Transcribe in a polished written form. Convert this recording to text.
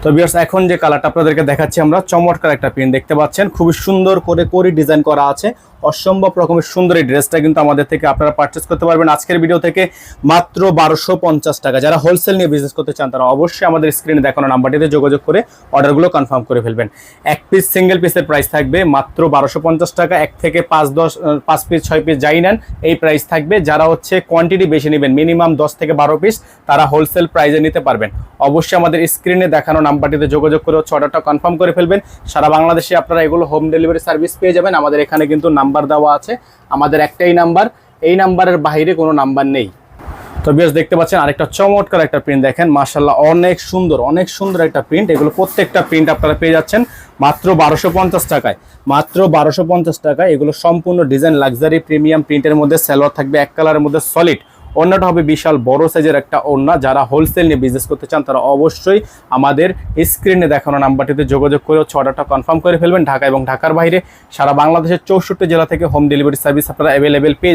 তো ভিউয়ার্স এখন যে কালারটা আপনাদেরকে দেখাচ্ছি আমরা, চমৎকার একটা প্রিন্ট দেখতে পাচ্ছেন, খুবই সুন্দর করে করি ডিজাইন করা আছে, অসম্ভব রকমের সুন্দর এই ড্রেসটা কিন্তু আমাদের থেকে আপনারা পারচেস করতে পারবেন আজকের ভিডিও থেকে মাত্র 1250 টাকা। যারা হোলসেল নিয়ে বিজনেস করতে চান তারা অবশ্যই আমাদের স্ক্রিনে দেখানো নাম্বারটিতে যোগাযোগ করে অর্ডারগুলো কনফার্ম করে ফেলবেন। এক পিস সিঙ্গেল পিসের প্রাইস থাকবে মাত্র 1250 টাকা। এক থেকে 5 পিস 6 পিস যাই নেন এই প্রাইস থাকবে। যারা হচ্ছে কোয়ান্টিটি বেশি নেবেন, মিনিমাম 10 থেকে 12 পিস, তারা হোলসেল প্রাইসে নিতে পারবেন। অবশ্যই আমাদের স্ক্রিনে দেখানো নাম্বারটিতে যোগাযোগ করে হচ্ছে অর্ডারটা কনফার্ম করে ফেলবেন। সারা বাংলাদেশে আপনারা এগুলো হোম ডেলিভারি সার্ভিস পেয়ে যাবেন। আমাদের এখানে কিন্তু নাম্বার দেওয়া আছে, আমাদের একটাই নাম্বার, এই নাম্বারের বাইরে কোনো নাম্বার নেই। তো ভিউয়ার্স দেখতে পাচ্ছেন আরেকটা চমৎকার একটা প্রিন্ট দেখেন, মাশাআল্লাহ অনেক সুন্দর একটা প্রিন্ট। এগুলো প্রত্যেকটা প্রিন্ট আপনারা পেয়ে যাচ্ছেন মাত্র 1250 টাকায়, মাত্র 1250 টাকায়। এগুলো সম্পূর্ণ ডিজাইন লাক্সারি প্রিমিয়াম প্রিন্টের মধ্যে, সালোয়ার থাকবে এক কালারের মধ্যে সলিড, ওড়নাটা হবে বিশাল বড় সাইজের একটা ওড়না। যারা হোলসেল নিয়ে বিজনেস করতে চান তারা অবশ্যই আমাদের স্ক্রিনে দেখানো নাম্বারটিতে যোগাযোগ করে হচ্ছে অর্ডারটা কনফার্ম করে ফেলবেন। ঢাকা এবং ঢাকার বাইরে সারা বাংলাদেশের 64 জেলা থেকে হোম ডেলিভারি সার্ভিস আপনারা অ্যাভেলেবেল পেয়ে